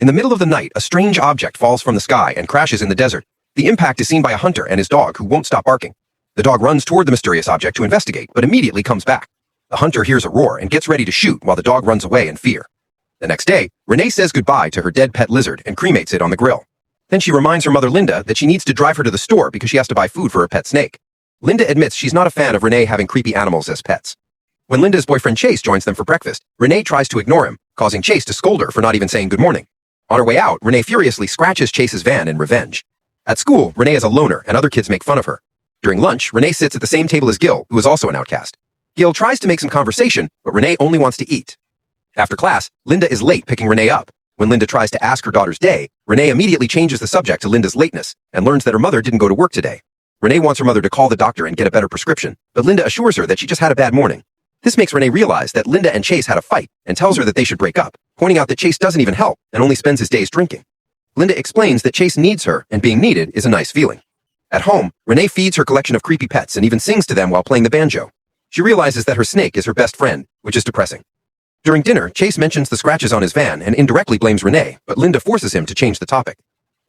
In the middle of the night, a strange object falls from the sky and crashes in the desert. The impact is seen by a hunter and his dog, who won't stop barking. The dog runs toward the mysterious object to investigate, but immediately comes back. The hunter hears a roar and gets ready to shoot while the dog runs away in fear. The next day, Renee says goodbye to her dead pet lizard and cremates it on the grill. Then she reminds her mother Linda that she needs to drive her to the store because she has to buy food for her pet snake. Linda admits she's not a fan of Renee having creepy animals as pets. When Linda's boyfriend Chase joins them for breakfast, Renee tries to ignore him, causing Chase to scold her for not even saying good morning. On her way out, Renee furiously scratches Chase's van in revenge. At school, Renee is a loner and other kids make fun of her. During lunch, Renee sits at the same table as Gil, who is also an outcast. Gil tries to make some conversation, but Renee only wants to eat. After class, Linda is late picking Renee up. When Linda tries to ask her daughter's day, Renee immediately changes the subject to Linda's lateness and learns that her mother didn't go to work today. Renee wants her mother to call the doctor and get a better prescription, but Linda assures her that she just had a bad morning. This makes Renee realize that Linda and Chase had a fight and tells her that they should break up, pointing out that Chase doesn't even help and only spends his days drinking. Linda explains that Chase needs her and being needed is a nice feeling. At home, Renee feeds her collection of creepy pets and even sings to them while playing the banjo. She realizes that her snake is her best friend, which is depressing. During dinner, Chase mentions the scratches on his van and indirectly blames Renee, but Linda forces him to change the topic.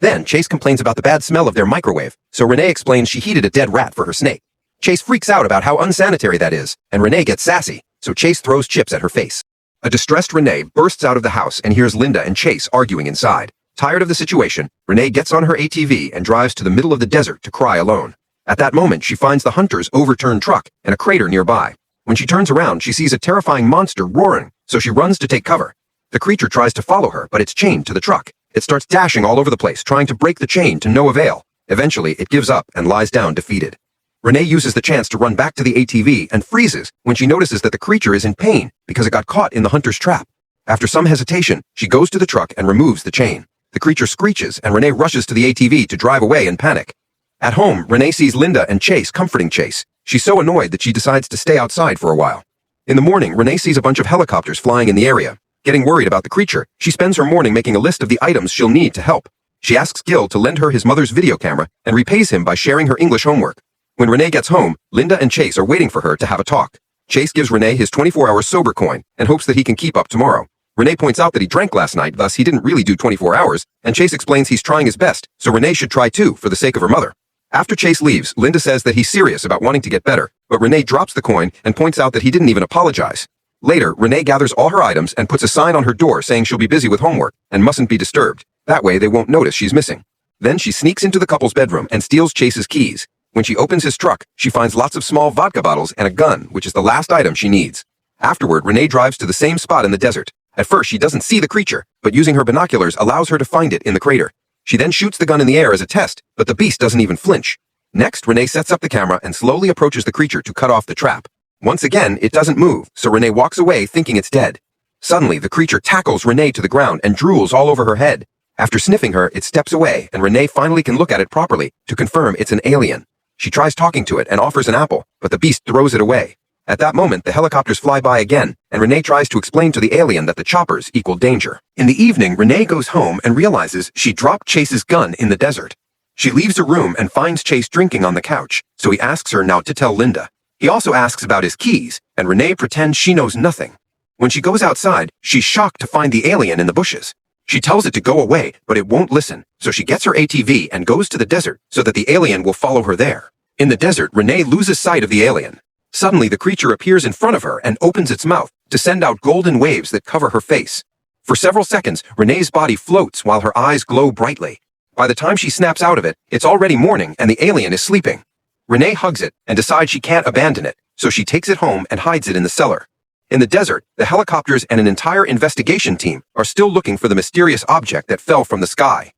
Then, Chase complains about the bad smell of their microwave, so Renee explains she heated a dead rat for her snake. Chase freaks out about how unsanitary that is, and Renee gets sassy, so Chase throws chips at her face. A distressed Renee bursts out of the house and hears Linda and Chase arguing inside. Tired of the situation, Renee gets on her ATV and drives to the middle of the desert to cry alone. At that moment, she finds the hunter's overturned truck and a crater nearby. When she turns around, she sees a terrifying monster roaring, so she runs to take cover. The creature tries to follow her, but it's chained to the truck. It starts dashing all over the place, trying to break the chain to no avail. Eventually, it gives up and lies down defeated. Renee uses the chance to run back to the ATV and freezes when she notices that the creature is in pain because it got caught in the hunter's trap. After some hesitation, she goes to the truck and removes the chain. The creature screeches and Renee rushes to the ATV to drive away in panic. At home, Renee sees Linda and Chase comforting Chase. She's so annoyed that she decides to stay outside for a while. In the morning, Renee sees a bunch of helicopters flying in the area. Getting worried about the creature, she spends her morning making a list of the items she'll need to help. She asks Gil to lend her his mother's video camera and repays him by sharing her English homework. When Renee gets home, Linda and Chase are waiting for her to have a talk. Chase gives Renee his 24-hour sober coin and hopes that he can keep up tomorrow. Renee points out that he drank last night, thus he didn't really do 24 hours, and Chase explains he's trying his best, so Renee should try too, for the sake of her mother. After Chase leaves, Linda says that he's serious about wanting to get better, but Renee drops the coin and points out that he didn't even apologize. Later, Renee gathers all her items and puts a sign on her door saying she'll be busy with homework and mustn't be disturbed. That way they won't notice she's missing. Then she sneaks into the couple's bedroom and steals Chase's keys. When she opens his truck, she finds lots of small vodka bottles and a gun, which is the last item she needs. Afterward, Renee drives to the same spot in the desert. At first, she doesn't see the creature, but using her binoculars allows her to find it in the crater. She then shoots the gun in the air as a test, but the beast doesn't even flinch. Next, Renee sets up the camera and slowly approaches the creature to cut off the trap. Once again, it doesn't move, so Renee walks away thinking it's dead. Suddenly, the creature tackles Renee to the ground and drools all over her head. After sniffing her, it steps away, and Renee finally can look at it properly to confirm it's an alien. She tries talking to it and offers an apple, but the beast throws it away. At that moment, the helicopters fly by again, and Renee tries to explain to the alien that the choppers equal danger. In the evening, Renee goes home and realizes she dropped Chase's gun in the desert. She leaves the room and finds Chase drinking on the couch, so he asks her not to tell Linda. He also asks about his keys, and Renee pretends she knows nothing. When she goes outside, she's shocked to find the alien in the bushes. She tells it to go away, but it won't listen, so she gets her ATV and goes to the desert so that the alien will follow her there. In the desert, Renee loses sight of the alien. Suddenly, the creature appears in front of her and opens its mouth to send out golden waves that cover her face. For several seconds, Renee's body floats while her eyes glow brightly. By the time she snaps out of it, it's already morning and the alien is sleeping. Renee hugs it and decides she can't abandon it, so she takes it home and hides it in the cellar. In the desert, the helicopters and an entire investigation team are still looking for the mysterious object that fell from the sky.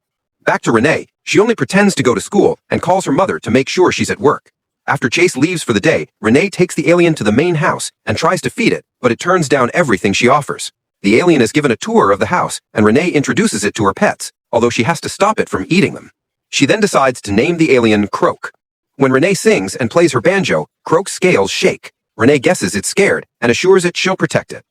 Back to Renee, she only pretends to go to school and calls her mother to make sure she's at work. After Chase leaves for the day, Renee takes the alien to the main house and tries to feed it, but it turns down everything she offers. The alien is given a tour of the house, and Renee introduces it to her pets, although she has to stop it from eating them. She then decides to name the alien Croak. When Renee sings and plays her banjo, Croak's scales shake. Renee guesses it's scared and assures it she'll protect it.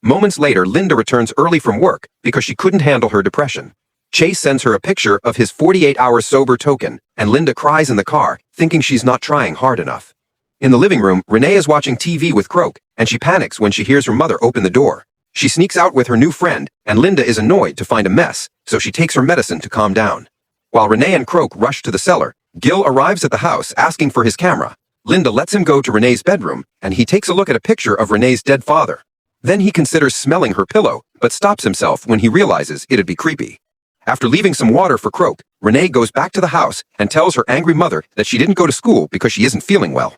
Moments later, Linda returns early from work because she couldn't handle her depression. Chase sends her a picture of his 48-hour sober token, and Linda cries in the car, thinking she's not trying hard enough. In the living room, Renee is watching TV with Croak, and she panics when she hears her mother open the door. She sneaks out with her new friend, and Linda is annoyed to find a mess, so she takes her medicine to calm down. While Renee and Croak rush to the cellar, Gil arrives at the house asking for his camera. Linda lets him go to Renee's bedroom, and he takes a look at a picture of Renee's dead father. Then he considers smelling her pillow, but stops himself when he realizes it'd be creepy. After leaving some water for Croak, Renee goes back to the house and tells her angry mother that she didn't go to school because she isn't feeling well.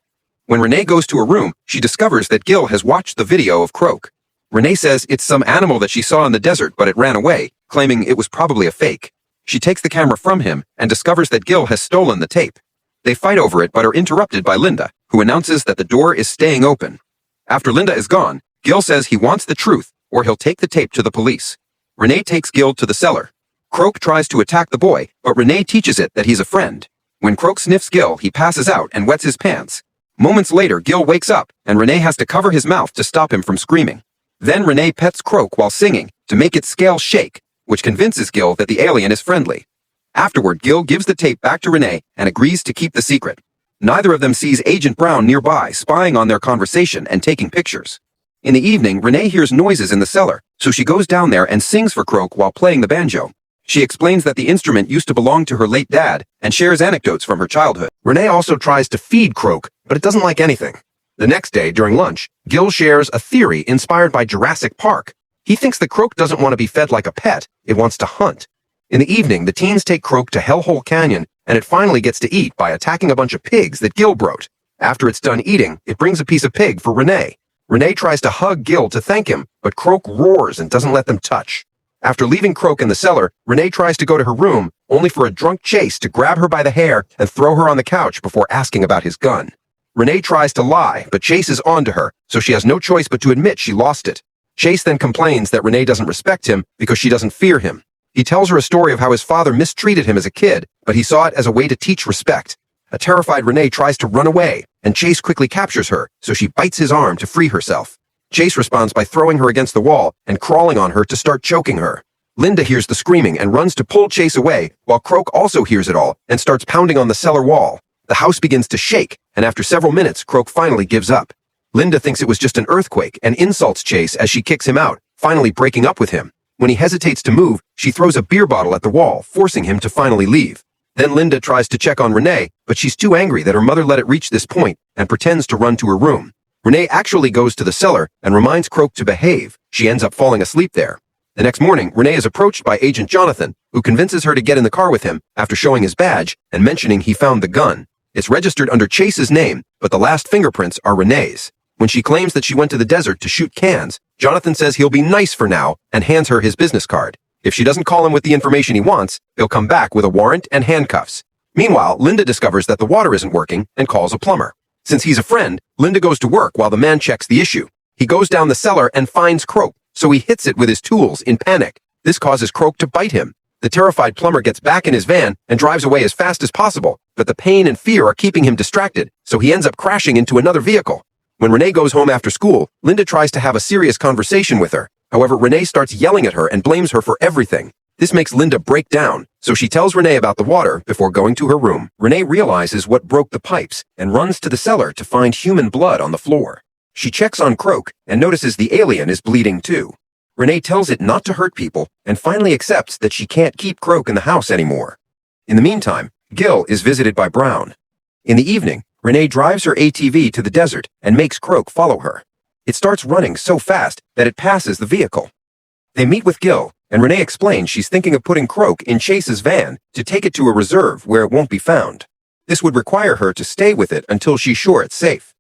When Renee goes to her room, she discovers that Gil has watched the video of Croak. Renee says it's some animal that she saw in the desert, but it ran away, claiming it was probably a fake. She takes the camera from him and discovers that Gil has stolen the tape. They fight over it but are interrupted by Linda, who announces that the door is staying open. After Linda is gone, Gil says he wants the truth or he'll take the tape to the police. Renee takes Gil to the cellar. Croak tries to attack the boy, but Renee teaches it that he's a friend. When Croak sniffs Gil, he passes out and wets his pants. Moments later, Gil wakes up, and Renee has to cover his mouth to stop him from screaming. Then Renee pets Croak while singing to make its scale shake, which convinces Gil that the alien is friendly. Afterward, Gil gives the tape back to Renee and agrees to keep the secret. Neither of them sees Agent Brown nearby, spying on their conversation and taking pictures. In the evening, Renee hears noises in the cellar, so she goes down there and sings for Croak while playing the banjo. She explains that the instrument used to belong to her late dad and shares anecdotes from her childhood. Renee also tries to feed Croak, but it doesn't like anything. The next day, during lunch, Gil shares a theory inspired by Jurassic Park. He thinks that Croak doesn't want to be fed like a pet, it wants to hunt. In the evening, the teens take Croak to Hellhole Canyon, and it finally gets to eat by attacking a bunch of pigs that Gil brought. After it's done eating, it brings a piece of pig for Renee. Renee tries to hug Gil to thank him, but Croak roars and doesn't let them touch. After leaving Croak in the cellar, Renee tries to go to her room, only for a drunk Chase to grab her by the hair and throw her on the couch before asking about his gun. Renee tries to lie, but Chase is on to her, so she has no choice but to admit she lost it. Chase then complains that Renee doesn't respect him because she doesn't fear him. He tells her a story of how his father mistreated him as a kid, but he saw it as a way to teach respect. A terrified Renee tries to run away, and Chase quickly captures her, so she bites his arm to free herself. Chase responds by throwing her against the wall and crawling on her to start choking her. Linda hears the screaming and runs to pull Chase away, while Croak also hears it all and starts pounding on the cellar wall. The house begins to shake, and after several minutes, Croak finally gives up. Linda thinks it was just an earthquake and insults Chase as she kicks him out, finally breaking up with him. When he hesitates to move, she throws a beer bottle at the wall, forcing him to finally leave. Then Linda tries to check on Renee, but she's too angry that her mother let it reach this point and pretends to run to her room. Renee actually goes to the cellar and reminds Croak to behave. She ends up falling asleep there. The next morning, Renee is approached by Agent Jonathan, who convinces her to get in the car with him after showing his badge and mentioning he found the gun. It's registered under Chase's name, but the last fingerprints are Renee's. When she claims that she went to the desert to shoot cans, Jonathan says he'll be nice for now and hands her his business card. If she doesn't call him with the information he wants, he'll come back with a warrant and handcuffs. Meanwhile, Linda discovers that the water isn't working and calls a plumber. Since he's a friend, Linda goes to work while the man checks the issue. He goes down the cellar and finds Croak, so he hits it with his tools in panic. This causes Croak to bite him. The terrified plumber gets back in his van and drives away as fast as possible, but the pain and fear are keeping him distracted, so he ends up crashing into another vehicle. When Renee goes home after school, Linda tries to have a serious conversation with her. However, Renee starts yelling at her and blames her for everything. This makes Linda break down, so she tells Renee about the water before going to her room. Renee realizes what broke the pipes and runs to the cellar to find human blood on the floor. She checks on Croak and notices the alien is bleeding too. Renee tells it not to hurt people and finally accepts that she can't keep Croak in the house anymore. In the meantime, Gil is visited by Brown. In the evening, Renee drives her ATV to the desert and makes Croak follow her. It starts running so fast that it passes the vehicle. They meet with Gil, and Renee explains she's thinking of putting Croak in Chase's van to take it to a reserve where it won't be found. This would require her to stay with it until she's sure it's safe.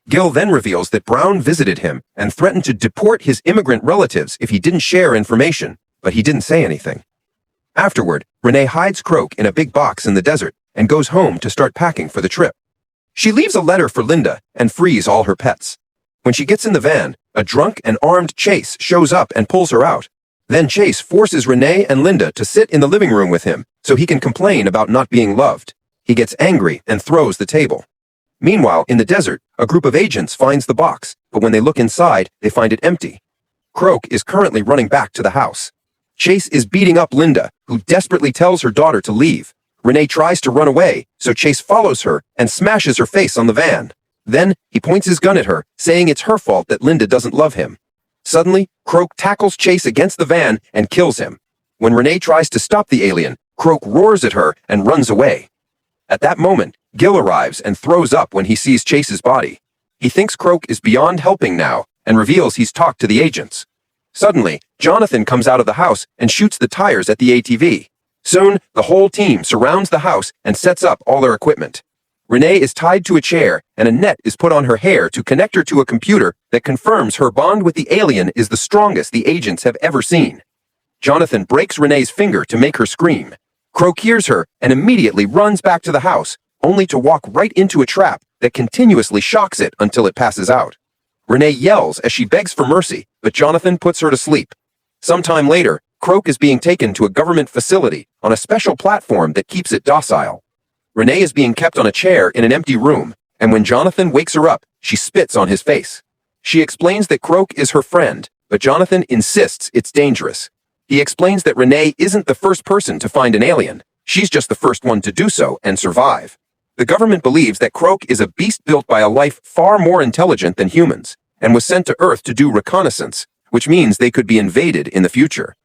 Gil then reveals that Brown visited him and threatened to deport his immigrant relatives if he didn't share information, but he didn't say anything. Afterward, Renee hides Croak in a big box in the desert and goes home to start packing for the trip. She leaves a letter for Linda and frees all her pets. When she gets in the van, a drunk and armed Chase shows up and pulls her out. Then Chase forces Renee and Linda to sit in the living room with him so he can complain about not being loved. He gets angry and throws the table. Meanwhile, in the desert, a group of agents finds the box, but when they look inside, they find it empty. Croak is currently running back to the house. Chase is beating up Linda, who desperately tells her daughter to leave. Renee tries to run away, so Chase follows her and smashes her face on the van. Then, he points his gun at her, saying it's her fault that Linda doesn't love him. Suddenly, Croak tackles Chase against the van and kills him. When Renee tries to stop the alien, Croak roars at her and runs away. At that moment, Gil arrives and throws up when he sees Chase's body. He thinks Croak is beyond helping now and reveals he's talked to the agents. Suddenly, Jonathan comes out of the house and shoots the tires at the ATV. Soon, the whole team surrounds the house and sets up all their equipment. Renee is tied to a chair and a net is put on her hair to connect her to a computer that confirms her bond with the alien is the strongest the agents have ever seen. Jonathan breaks Renee's finger to make her scream. Croak hears her and immediately runs back to the house, only to walk right into a trap that continuously shocks it until it passes out. Renee yells as she begs for mercy, but Jonathan puts her to sleep. Sometime later, Croak is being taken to a government facility on a special platform that keeps it docile. Renee is being kept on a chair in an empty room, and when Jonathan wakes her up, she spits on his face. She explains that Croak is her friend, but Jonathan insists it's dangerous. He explains that Renee isn't the first person to find an alien. She's just the first one to do so and survive. The government believes that Croak is a beast built by a life far more intelligent than humans, and was sent to Earth to do reconnaissance, which means they could be invaded in the future.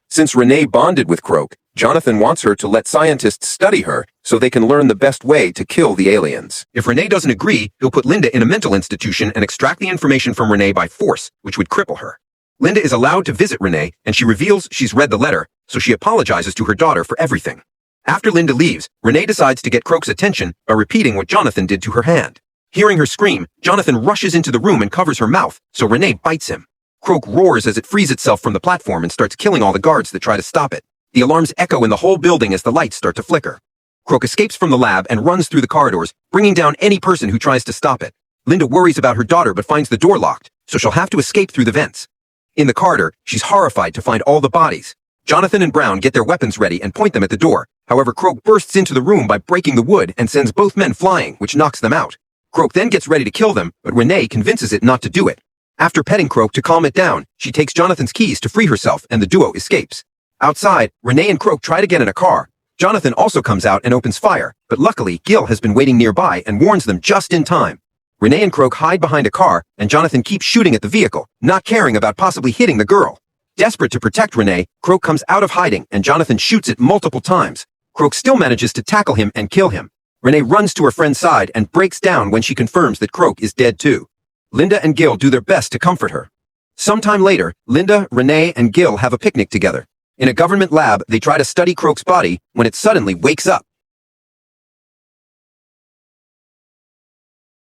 Since Renee bonded with Croak, Jonathan wants her to let scientists study her so they can learn the best way to kill the aliens. If Renee doesn't agree, he'll put Linda in a mental institution and extract the information from Renee by force, which would cripple her. Linda is allowed to visit Renee, and she reveals she's read the letter, so she apologizes to her daughter for everything. After Linda leaves, Renee decides to get Croak's attention by repeating what Jonathan did to her hand. Hearing her scream, Jonathan rushes into the room and covers her mouth, so Renee bites him. Croak roars as it frees itself from the platform and starts killing all the guards that try to stop it. The alarms echo in the whole building as the lights start to flicker. Croak escapes from the lab and runs through the corridors, bringing down any person who tries to stop it. Linda worries about her daughter but finds the door locked, so she'll have to escape through the vents. In the corridor, she's horrified to find all the bodies. Jonathan and Brown get their weapons ready and point them at the door. However, Croak bursts into the room by breaking the wood and sends both men flying, which knocks them out. Croak then gets ready to kill them, but Renee convinces it not to do it. After petting Croak to calm it down, she takes Jonathan's keys to free herself and the duo escapes. Outside, Renee and Croak try to get in a car. Jonathan also comes out and opens fire, but luckily Gil has been waiting nearby and warns them just in time. Renee and Croak hide behind a car, and Jonathan keeps shooting at the vehicle, not caring about possibly hitting the girl. Desperate to protect Renee, Croak comes out of hiding and Jonathan shoots it multiple times. Croak still manages to tackle him and kill him. Renee runs to her friend's side and breaks down when she confirms that Croak is dead too. Linda and Gil do their best to comfort her. Sometime later, Linda, Renee, and Gil have a picnic together. In a government lab, they try to study Croak's body when it suddenly wakes up.